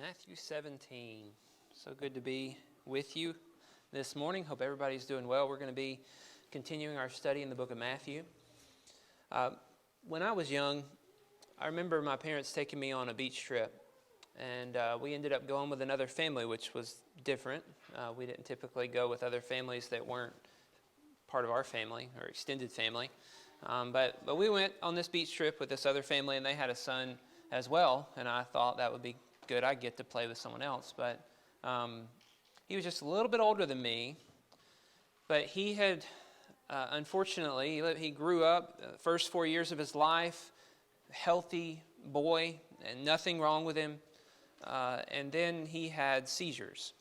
Matthew 17. So good to be with you this morning. Hope everybody's doing well. We're going to be continuing our study in the book of Matthew. When I was young, I remember my parents taking me on a beach trip. And we ended up going with another family, which was different. We didn't typically go with other families that weren't part of our family or extended family. But we went on this beach trip with this other family, and they had a son as well. And I thought that would be good. I'd get to play with someone else. But he was just a little bit older than me. But he had, unfortunately, he grew up the first 4 years of his life, healthy boy, and nothing wrong with him. And then he had seizures.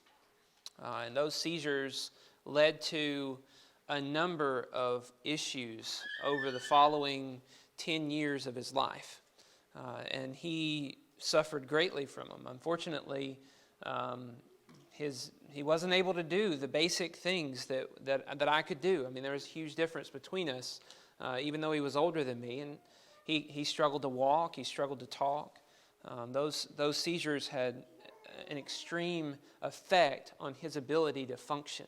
And those seizures led to a number of issues over the following 10 years of his life. And he suffered greatly from them. Unfortunately, he wasn't able to do the basic things that I could do. I mean, there was a huge difference between us, even though he was older than me. And he struggled to walk. He struggled to talk. Those seizures had an extreme effect on his ability to function.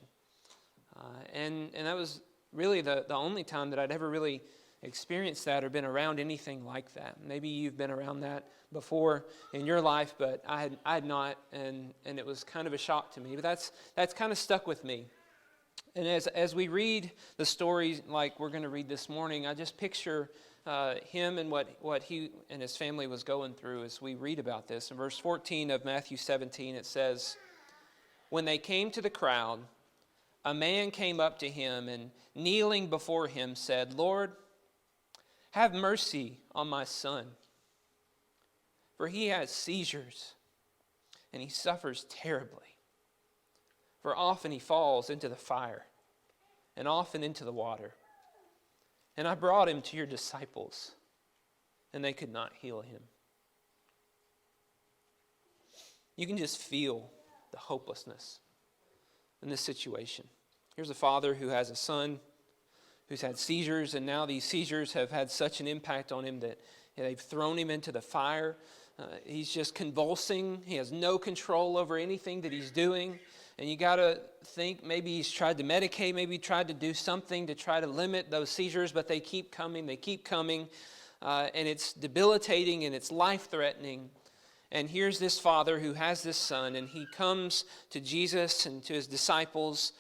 And that was really the only time that I'd ever really experienced that or been around anything like that. Maybe you've been around that before in your life, but I had not, and it was kind of a shock to me. But that's kind of stuck with me. And as we read the story like we're going to read this morning, I just picture him and what he and his family was going through as we read about this. In verse 14 of Matthew 17, it says, "When they came to the crowd, a man came up to him and kneeling before him said, 'Lord, have mercy on my son, for he has seizures and he suffers terribly. For often he falls into the fire and often into the water. And I brought him to your disciples, and they could not heal him.'" You can just feel the hopelessness in this situation. Here's a father who has a son who's had seizures, and now these seizures have had such an impact on him that they've thrown him into the fire. He's just convulsing. He has no control over anything that he's doing. And you got to think maybe he's tried to medicate, maybe he tried to do something to try to limit those seizures, but they keep coming, and it's debilitating and it's life-threatening. And here's this father who has this son, and he comes to Jesus and to his disciples,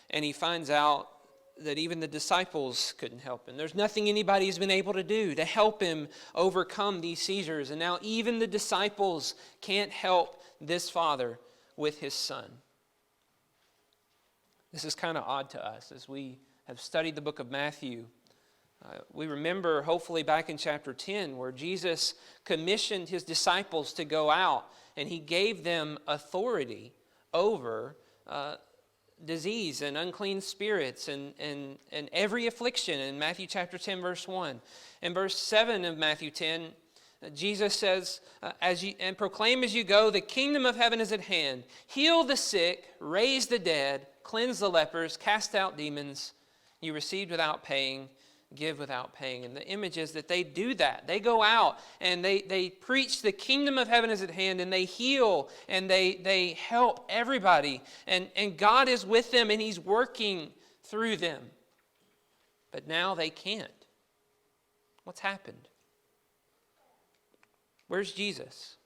and he finds out that even the disciples couldn't help him. There's nothing anybody's been able to do to help him overcome these seizures. And now even the disciples can't help this father with his son. This is kind of odd to us as we have studied the book of Matthew. We remember, hopefully, back in chapter 10, where Jesus commissioned his disciples to go out, and he gave them authority over disease and unclean spirits and every affliction in Matthew chapter 10, verse 1. In verse 7 of Matthew 10, Jesus says, and proclaim as you go, the kingdom of heaven is at hand. Heal the sick, raise the dead, cleanse the lepers, cast out demons. You received without paying, give without paying. And the image is that they do that. They go out and they preach the kingdom of heaven is at hand, and they heal and they help everybody. And God is with them and he's working through them. But now they can't. What's happened? Where's Jesus?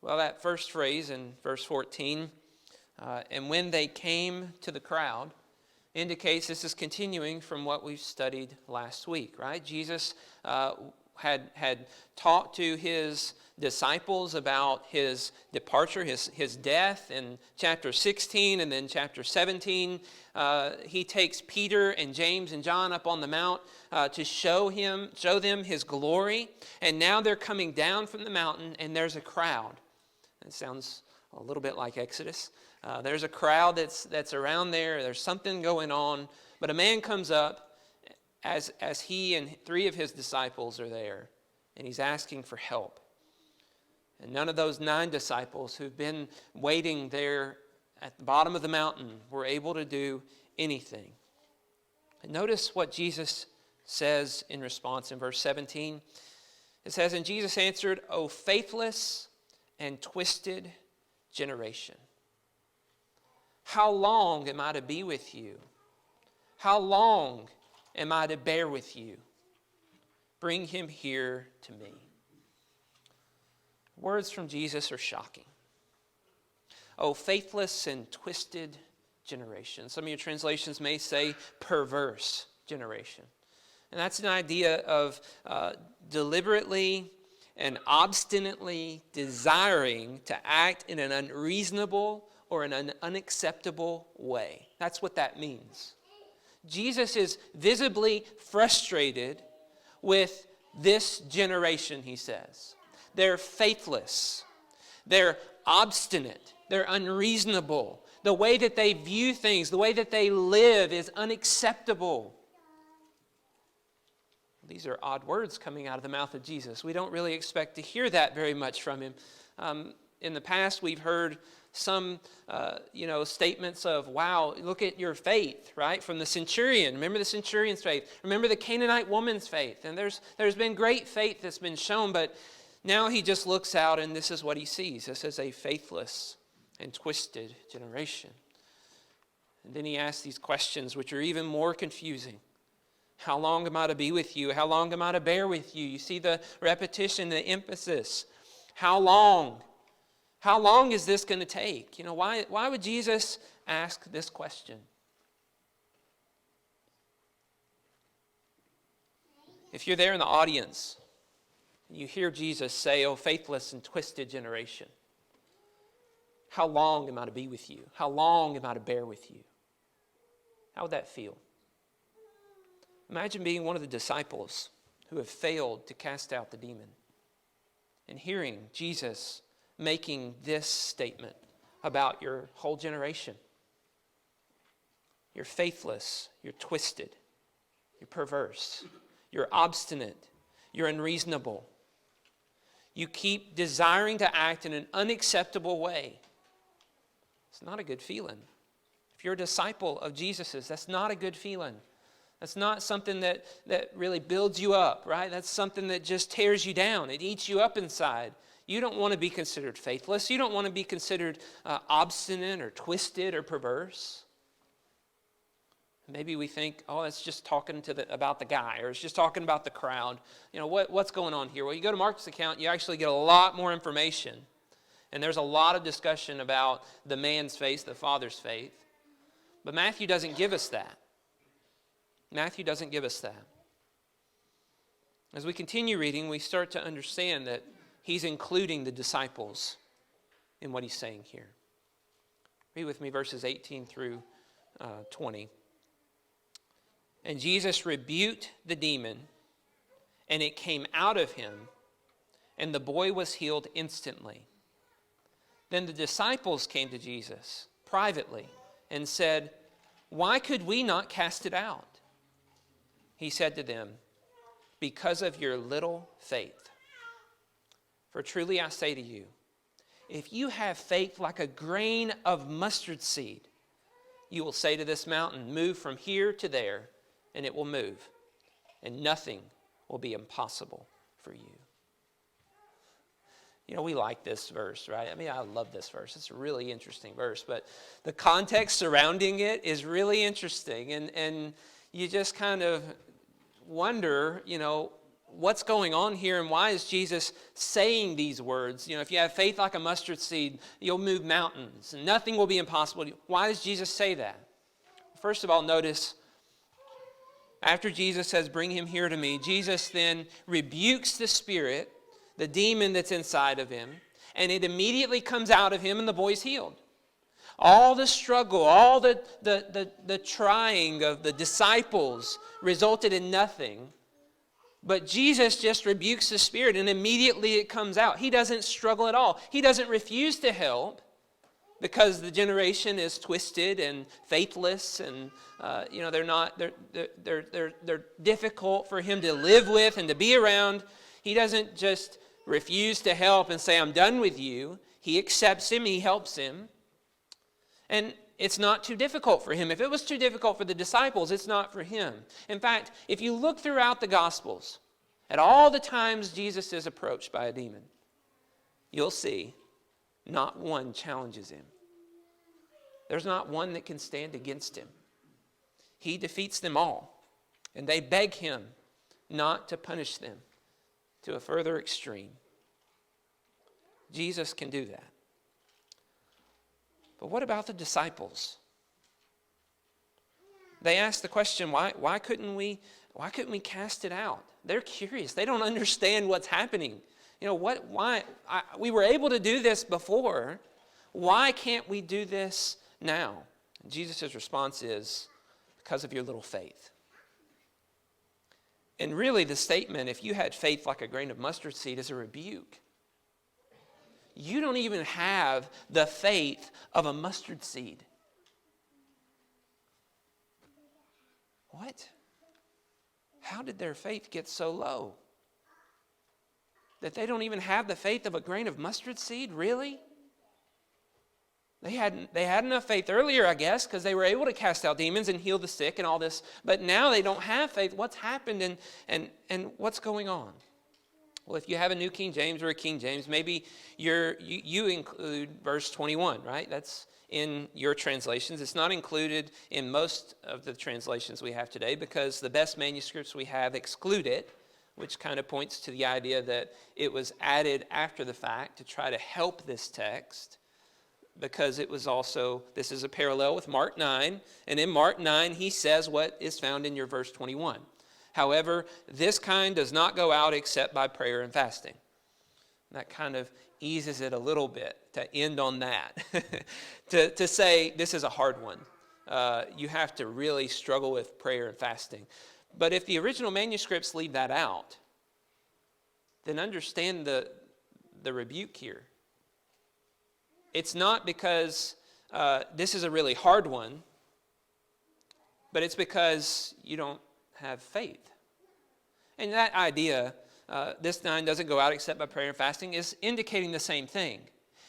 Well, that first phrase in verse 14, and when they came to the crowd, indicates this is continuing from what we've studied last week, right? Jesus had talked to his disciples about his departure, his death in chapter 16, and then chapter 17. He takes Peter and James and John up on the mount to show them his glory. And now they're coming down from the mountain, and there's a crowd. It sounds a little bit like Exodus. There's a crowd that's around there. There's something going on. But a man comes up as he and 3 of his disciples are there, and he's asking for help. And none of those 9 disciples who've been waiting there at the bottom of the mountain were able to do anything. And notice what Jesus says in response in verse 17. It says, "And Jesus answered, O faithless and twisted generation. How long am I to be with you? How long am I to bear with you? Bring him here to me. Words from Jesus are shocking. Oh, faithless and twisted generation. Some of your translations may say perverse generation. And that's an idea of deliberately and obstinately desiring to act in an unreasonable or an unacceptable way. That's what that means. Jesus is visibly frustrated with this generation, he says. They're faithless. They're obstinate. They're unreasonable. The way that they view things, the way that they live is unacceptable. These are odd words coming out of the mouth of Jesus. We don't really expect to hear that very much from him. In the past, we've heard some, statements of, wow, look at your faith, right? From the centurion. Remember the centurion's faith. Remember the Canaanite woman's faith. And there's been great faith that's been shown, but now he just looks out and this is what he sees. This is a faithless and twisted generation. And then he asks these questions which are even more confusing. How long am I to be with you? How long am I to bear with you? You see the repetition, the emphasis. How long? How long is this going to take? Why would Jesus ask this question? If you're there in the audience, and you hear Jesus say, oh, faithless and twisted generation, how long am I to be with you? How long am I to bear with you? How would that feel? Imagine being one of the disciples who have failed to cast out the demon and hearing Jesus making this statement about your whole generation. You're faithless, you're twisted, you're perverse, you're obstinate, you're unreasonable. You keep desiring to act in an unacceptable way. It's not a good feeling. If you're a disciple of Jesus's, that's not a good feeling. That's not something that really builds you up, right? That's something that just tears you down. It eats you up inside. You don't want to be considered faithless. You don't want to be considered obstinate or twisted or perverse. Maybe we think, oh, it's just talking about the guy, or it's just talking about the crowd. What's going on here? Well, you go to Mark's account, you actually get a lot more information. And there's a lot of discussion about the man's faith, the father's faith. But Matthew doesn't give us that. Matthew doesn't give us that. As we continue reading, we start to understand that he's including the disciples in what he's saying here. Read with me verses 18 through 20. And Jesus rebuked the demon, and it came out of him, and the boy was healed instantly. Then the disciples came to Jesus privately and said, why could we not cast it out? He said to them, because of your little faith. For truly I say to you, if you have faith like a grain of mustard seed, you will say to this mountain, move from here to there, and it will move, and nothing will be impossible for you. We like this verse, right? I love this verse. It's a really interesting verse, but the context surrounding it is really interesting, and you just kind of wonder, what's going on here, and why is Jesus saying these words? If you have faith like a mustard seed, you'll move mountains, and nothing will be impossible. Why does Jesus say that? First of all, notice, after Jesus says, bring him here to me, Jesus then rebukes the spirit, the demon that's inside of him, and it immediately comes out of him, and the boy's healed. All the struggle, all the trying of the disciples resulted in nothing. But Jesus just rebukes the spirit, and immediately it comes out. He doesn't struggle at all. He doesn't refuse to help because the generation is twisted and faithless, and they're difficult for him to live with and to be around. He doesn't just refuse to help and say, I'm done with you. He accepts him, he helps him. And it's not too difficult for him. If it was too difficult for the disciples, it's not for him. In fact, if you look throughout the Gospels, at all the times Jesus is approached by a demon, you'll see not one challenges him. There's not one that can stand against him. He defeats them all, and they beg him not to punish them to a further extreme. Jesus can do that. But what about the disciples? They ask the question, why couldn't we cast it out? They're curious. They don't understand what's happening. We were able to do this before. Why can't we do this now? And Jesus' response is, because of your little faith. And really the statement, if you had faith like a grain of mustard seed, is a rebuke. You don't even have the faith of a mustard seed. What? How did their faith get so low? That they don't even have the faith of a grain of mustard seed? Really? They had enough faith earlier, I guess, because they were able to cast out demons and heal the sick and all this. But now they don't have faith. What's happened and what's going on? Well, if you have a New King James or a King James, maybe you include verse 21, right? That's in your translations. It's not included in most of the translations we have today because the best manuscripts we have exclude it, which kind of points to the idea that it was added after the fact to try to help this text, because it was also, this is a parallel with Mark 9, and in Mark 9 he says what is found in your verse 21. However, this kind does not go out except by prayer and fasting. That kind of eases it a little bit to end on that. to say this is a hard one. You have to really struggle with prayer and fasting. But if the original manuscripts leave that out, then understand the rebuke here. It's not because this is a really hard one, but it's because you don't have faith. And that idea, this 9 doesn't go out except by prayer and fasting, is indicating the same thing.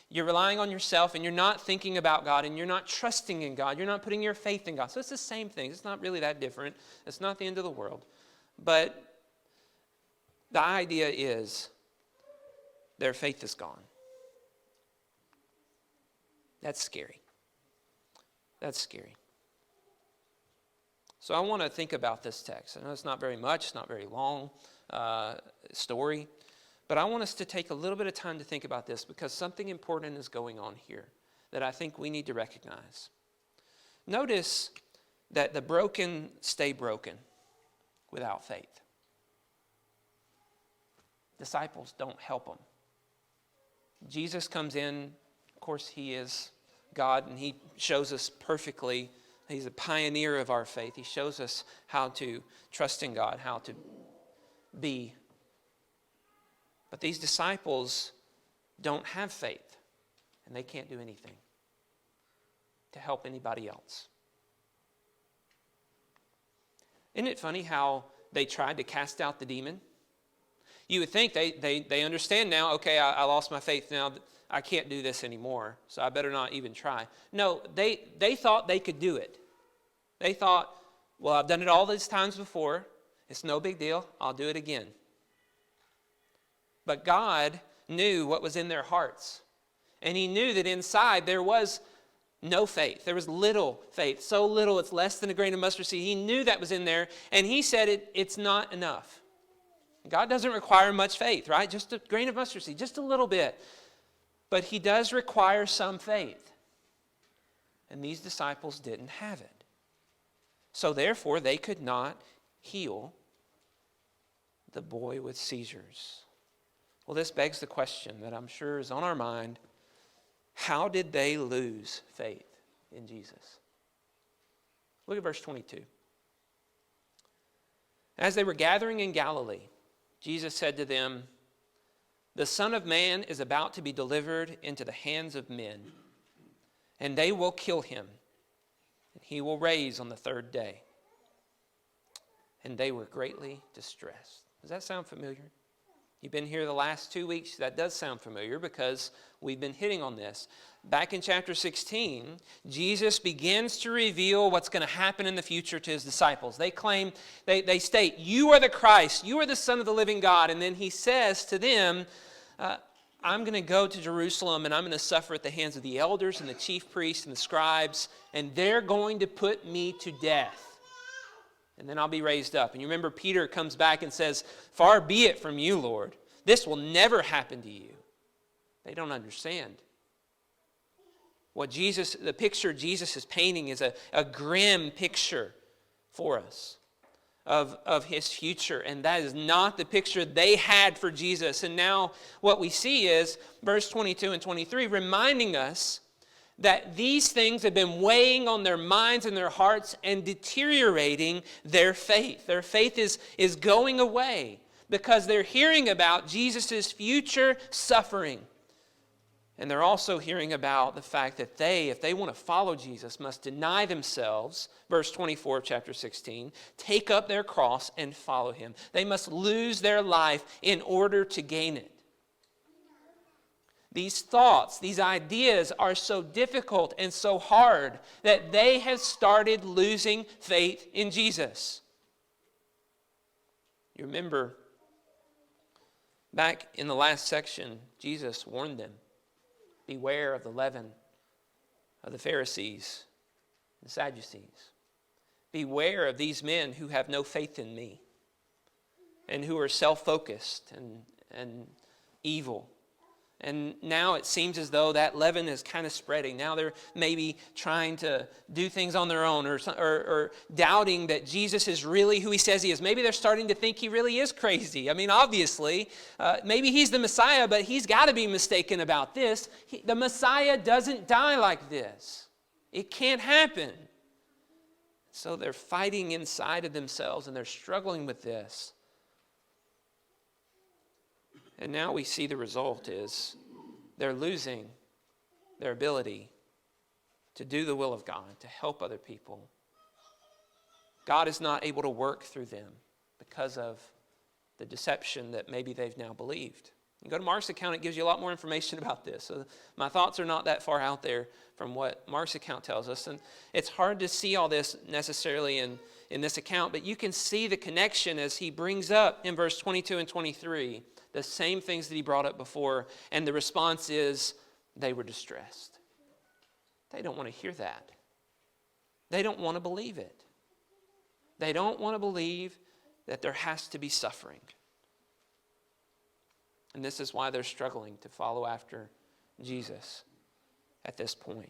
You're relying on yourself and you're not thinking about God and you're not trusting in God. You're not putting your faith in God. So it's the same thing. It's not really that different. It's not the end of the world. But the idea is their faith is gone. That's scary. That's scary. So I want to think about this text. I know it's not very much, it's not very long story, but I want us to take a little bit of time to think about this because something important is going on here that I think we need to recognize. Notice that the broken stay broken without faith. Disciples don't help them. Jesus comes in, of course he is God, and he shows us perfectly. He's a pioneer of our faith. He shows us how to trust in God, how to be. But these disciples don't have faith, and they can't do anything to help anybody else. Isn't it funny how they tried to cast out the demon? You would think they understand now, okay, I lost my faith now. I can't do this anymore, so I better not even try. No, they thought they could do it. They thought, well, I've done it all these times before. It's no big deal. I'll do it again. But God knew what was in their hearts. And he knew that inside there was no faith. There was little faith. So little, it's less than a grain of mustard seed. He knew that was in there. And he said it's not enough. God doesn't require much faith, right? Just a grain of mustard seed, just a little bit. But he does require some faith. And these disciples didn't have it. So therefore, they could not heal the boy with seizures. Well, this begs the question that I'm sure is on our mind. How did they lose faith in Jesus? Look at verse 22. As they were gathering in Galilee, Jesus said to them, "The Son of Man is about to be delivered into the hands of men, and they will kill him, and he will rise on the third day." And they were greatly distressed. Does that sound familiar? You've been here the last 2 weeks. That does sound familiar because we've been hitting on this. Back in chapter 16, Jesus begins to reveal what's going to happen in the future to his disciples. They claim, they state, "You are the Christ. You are the Son of the living God." And then he says to them, I'm going to go to Jerusalem and I'm going to suffer at the hands of the elders and the chief priests and the scribes, and they're going to put me to death. And then I'll be raised up. And you remember Peter comes back and says, far be it from you, Lord. This will never happen to you. They don't understand. The picture Jesus is painting is a grim picture for us of his future. And that is not the picture they had for Jesus. And now what we see is verse 22 and 23 reminding us that these things have been weighing on their minds and their hearts and deteriorating their faith. Their faith is going away because they're hearing about Jesus' future suffering. And they're also hearing about the fact that they, if they want to follow Jesus, must deny themselves, verse 24 of chapter 16, take up their cross and follow him. They must lose their life in order to gain it. These thoughts, these ideas are so difficult and so hard that they have started losing faith in Jesus. You remember back in the last section, Jesus warned them. Beware of the leaven of the Pharisees and Sadducees. Beware of these men who have no faith in me and who are self-focused and evil. And now it seems as though that leaven is kind of spreading. Now they're maybe trying to do things on their own or doubting that Jesus is really who he says he is. Maybe they're starting to think he really is crazy. I mean, obviously, maybe he's the Messiah, but he's got to be mistaken about this. The Messiah doesn't die like this. It can't happen. So they're fighting inside of themselves and they're struggling with this. And now we see the result is they're losing their ability to do the will of God, to help other people. God is not able to work through them because of the deception that maybe they've now believed. You go to Mark's account, it gives you a lot more information about this. So my thoughts are not that far out there from what Mark's account tells us. And it's hard to see all this necessarily in this account, but you can see the connection as he brings up in verse 22 and 23 the same things that he brought up before, and the response is they were distressed. They don't want to hear that. They don't want to believe it. They don't want to believe that there has to be suffering. And this is why they're struggling to follow after Jesus at this point.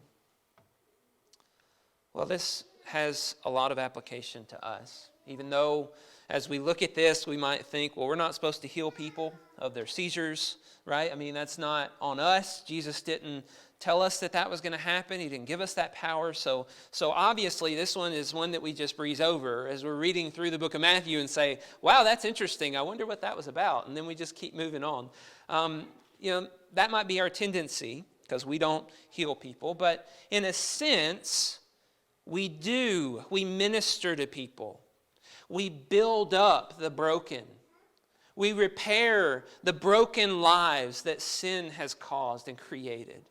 Well, this has a lot of application to us, even though as we look at this, we might think, well, we're not supposed to heal people of their seizures, right? I mean, that's not on us. Jesus didn't tell us that was going to happen. He didn't give us that power. So obviously, this one is one that we just breeze over as we're reading through the book of Matthew and say, wow, that's interesting. I wonder what that was about. And then we just keep moving on. That might be our tendency because we don't heal people. But in a sense, we do. We minister to people. We build up the broken. We repair the broken lives that sin has caused and created.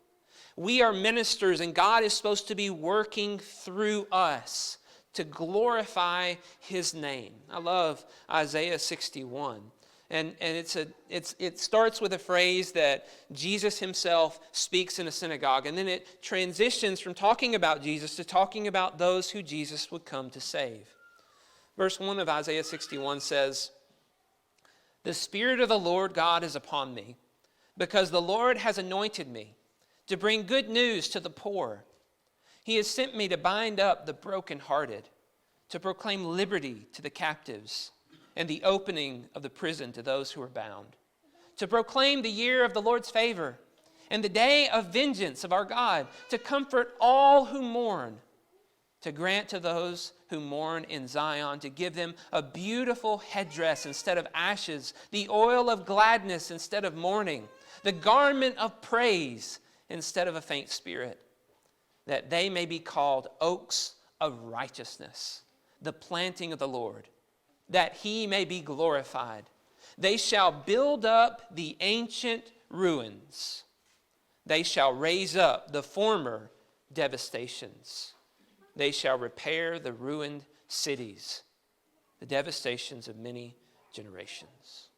We are ministers, and God is supposed to be working through us to glorify his name. I love Isaiah 61. And it starts with a phrase that Jesus himself speaks in a synagogue. And then it transitions from talking about Jesus to talking about those who Jesus would come to save. Verse 1 of Isaiah 61 says, "The Spirit of the Lord God is upon me, because the Lord has anointed me to bring good news to the poor. He has sent me to bind up the brokenhearted, to proclaim liberty to the captives, and the opening of the prison to those who are bound, to proclaim the year of the Lord's favor, and the day of vengeance of our God, to comfort all who mourn, to grant to those who mourn in Zion, to give them a beautiful headdress instead of ashes, the oil of gladness instead of mourning, the garment of praise instead of a faint spirit, that they may be called oaks of righteousness, the planting of the Lord, that he may be glorified. They shall build up the ancient ruins. They shall raise up the former devastations. They shall repair the ruined cities, the devastations of many generations."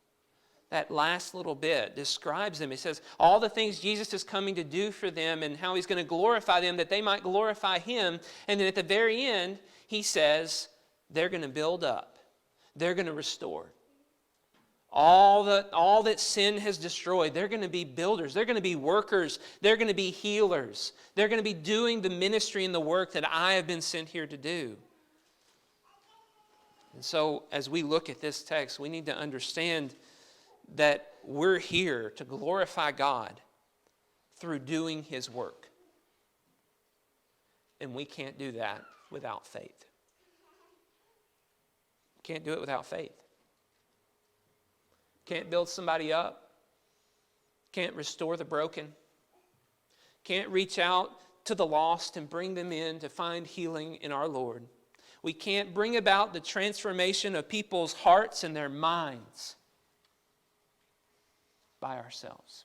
that last little bit describes them. It says all the things Jesus is coming to do for them and how he's going to glorify them that they might glorify him. And then at the very end, he says they're going to build up. They're going to restore. All that sin has destroyed, they're going to be builders. They're going to be workers. They're going to be healers. They're going to be doing the ministry and the work that I have been sent here to do. And so as we look at this text, we need to understand that we're here to glorify God through doing his work. And we can't do that without faith. Can't do it without faith. Can't build somebody up. Can't restore the broken. Can't reach out to the lost and bring them in to find healing in our Lord. We can't bring about the transformation of people's hearts and their minds by ourselves.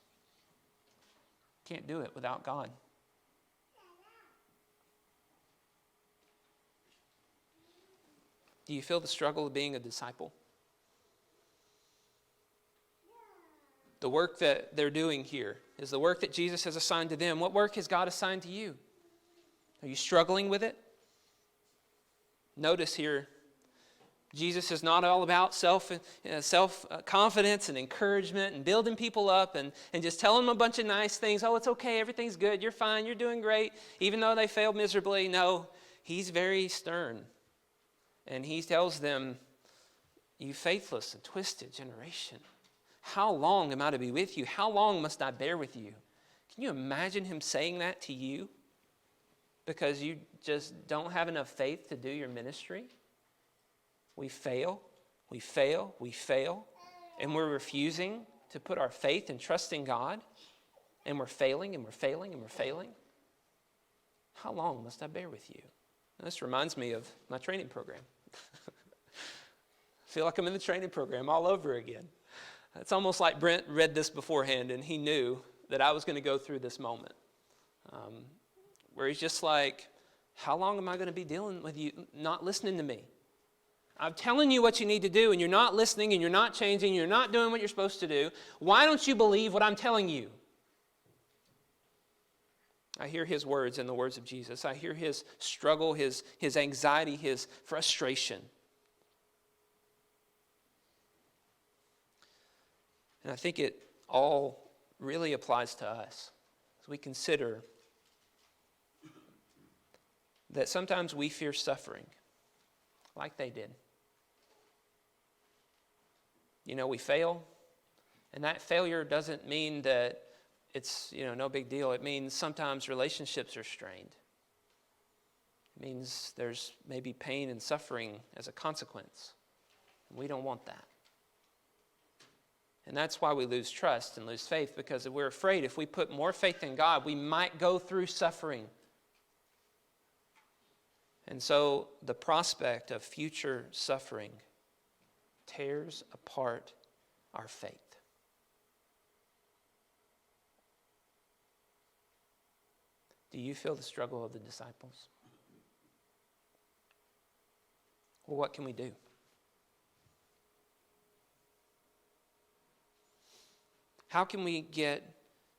Can't do it without God. Do you feel the struggle of being a disciple? The work that they're doing here is the work that Jesus has assigned to them. What work has God assigned to you? Are you struggling with it? Notice here, Jesus is not all about self-confidence and encouragement and building people up and just telling them a bunch of nice things. Oh, it's okay, everything's good, you're fine, you're doing great, even though they failed miserably. No, he's very stern. And he tells them, you faithless and twisted generation. How long am I to be with you? How long must I bear with you? Can you imagine him saying that to you? Because you just don't have enough faith to do your ministry? We fail, and we're refusing to put our faith and trust in God, and we're failing. How long must I bear with you? And this reminds me of my training program. I feel like I'm in the training program all over again. It's almost like Brent read this beforehand and he knew that I was going to go through this moment. Where he's just like, how long am I going to be dealing with you not listening to me? I'm telling you what you need to do and you're not listening and you're not changing, you're not doing what you're supposed to do. Why don't you believe what I'm telling you? I hear his words and the words of Jesus. I hear his struggle, his anxiety, his frustration. And I think it all really applies to us as we consider that sometimes we fear suffering like they did. You know, we fail, and that failure doesn't mean that it's, no big deal. It means sometimes relationships are strained. It means there's maybe pain and suffering as a consequence. We don't want that. And that's why we lose trust and lose faith, because we're afraid if we put more faith in God, we might go through suffering. And so the prospect of future suffering tears apart our faith. Do you feel the struggle of the disciples? Well, what can we do? How can we get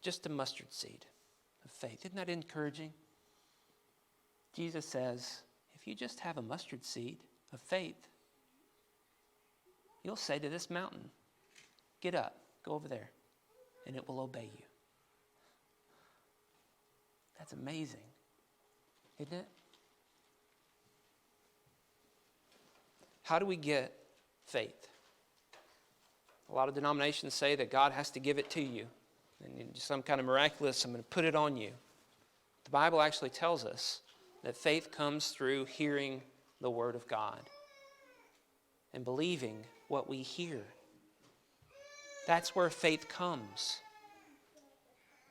just a mustard seed of faith? Isn't that encouraging? Jesus says, if you just have a mustard seed of faith, you'll say to this mountain, get up, go over there, and it will obey you. That's amazing, isn't it? How do we get faith? A lot of denominations say that God has to give it to you. And some kind of miraculous, I'm going to put it on you. The Bible actually tells us that faith comes through hearing the Word of God and believing what we hear. That's where faith comes.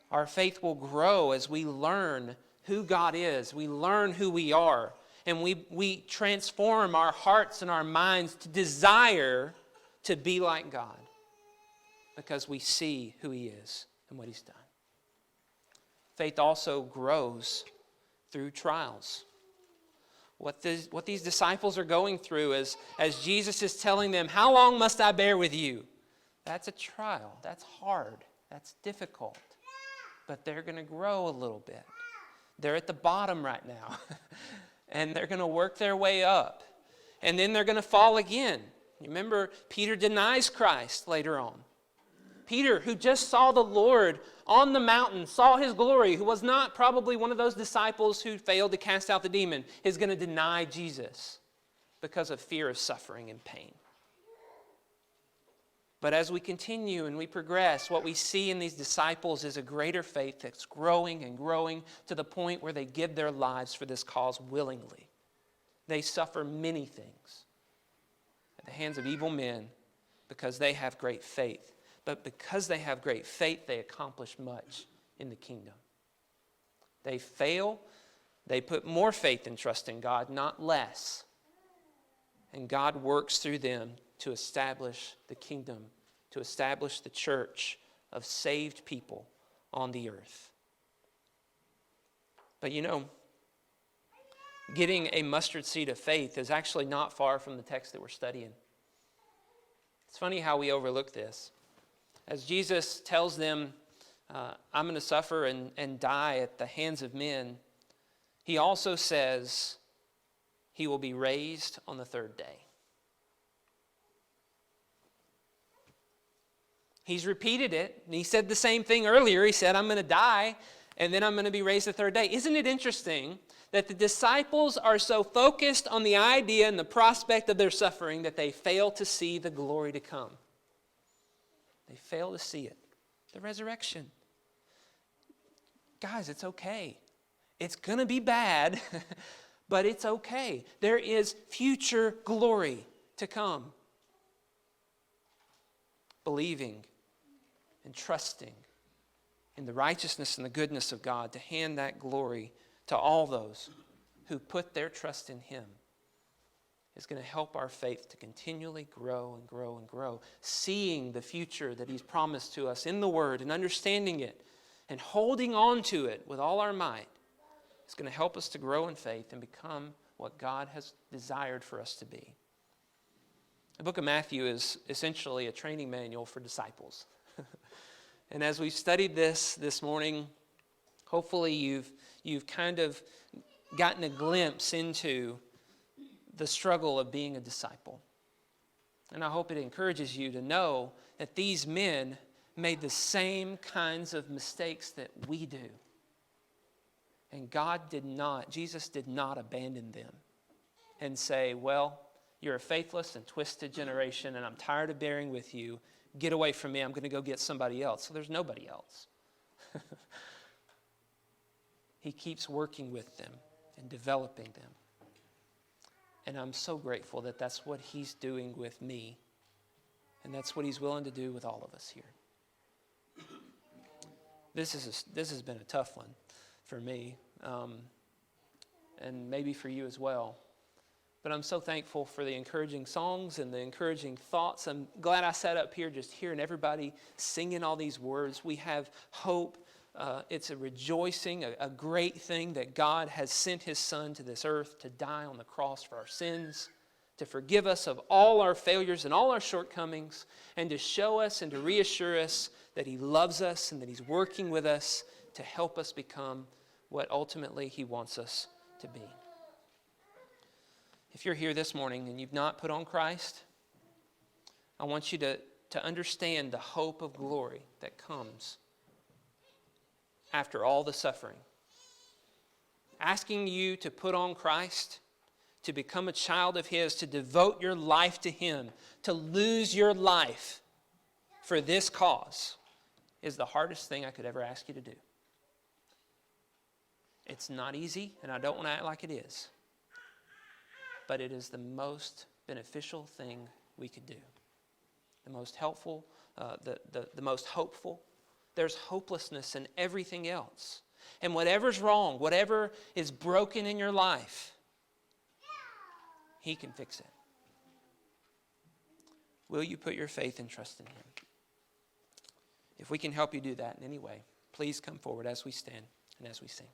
Our faith will grow as we learn who God is. We learn who we are. And we transform our hearts and our minds to desire to be like God, because we see who He is and what He's done. Faith also grows through trials. What these disciples are going through as Jesus is telling them, how long must I bear with you? That's a trial. That's hard. That's difficult. But they're going to grow a little bit. They're at the bottom right now. And they're going to work their way up. And then they're going to fall again. You remember, Peter denies Christ later on. Peter, who just saw the Lord on the mountain, saw his glory, who was not probably one of those disciples who failed to cast out the demon, is going to deny Jesus because of fear of suffering and pain. But as we continue and we progress, what we see in these disciples is a greater faith that's growing and growing to the point where they give their lives for this cause willingly. They suffer many things at the hands of evil men because they have great faith. But because they have great faith, they accomplish much in the kingdom. They fail, they put more faith and trust in God, not less. And God works through them to establish the kingdom, to establish the church of saved people on the earth. But you know, getting a mustard seed of faith is actually not far from the text that we're studying. It's funny how we overlook this. As Jesus tells them, I'm going to suffer and die at the hands of men, he also says he will be raised on the third day. He's repeated it, and he said the same thing earlier. He said, I'm going to die, and then I'm going to be raised the third day. Isn't it interesting that the disciples are so focused on the idea and the prospect of their suffering that they fail to see the glory to come? They fail to see it. The resurrection. Guys, it's okay. It's going to be bad, but it's okay. There is future glory to come. Believing and trusting in the righteousness and the goodness of God to hand that glory to all those who put their trust in Him is going to help our faith to continually grow and grow and grow. Seeing the future that He's promised to us in the Word and understanding it and holding on to it with all our might is going to help us to grow in faith and become what God has desired for us to be. The book of Matthew is essentially a training manual for disciples. And as we've studied this morning, hopefully you've kind of gotten a glimpse into the struggle of being a disciple. And I hope it encourages you to know that these men made the same kinds of mistakes that we do. And Jesus did not abandon them and say, well, you're a faithless and twisted generation, and I'm tired of bearing with you. Get away from me. I'm going to go get somebody else. So there's nobody else. He keeps working with them and developing them. And I'm so grateful that that's what He's doing with me. And that's what He's willing to do with all of us here. This has been a tough one for me, and maybe for you as well. But I'm so thankful for the encouraging songs and the encouraging thoughts. I'm glad I sat up here just hearing everybody singing all these words. We have hope. It's a rejoicing, a great thing that God has sent His Son to this earth to die on the cross for our sins, to forgive us of all our failures and all our shortcomings, and to show us and to reassure us that He loves us and that He's working with us to help us become what ultimately He wants us to be. If you're here this morning and you've not put on Christ, I want you to understand the hope of glory that comes after all the suffering. Asking you to put on Christ, to become a child of His, to devote your life to Him, to lose your life for this cause is the hardest thing I could ever ask you to do. It's not easy, and I don't want to act like it is. But it is the most beneficial thing we could do. The most helpful, the most hopeful. There's hopelessness in everything else. And whatever's wrong, whatever is broken in your life, He can fix it. Will you put your faith and trust in Him? If we can help you do that in any way, please come forward as we stand and as we sing.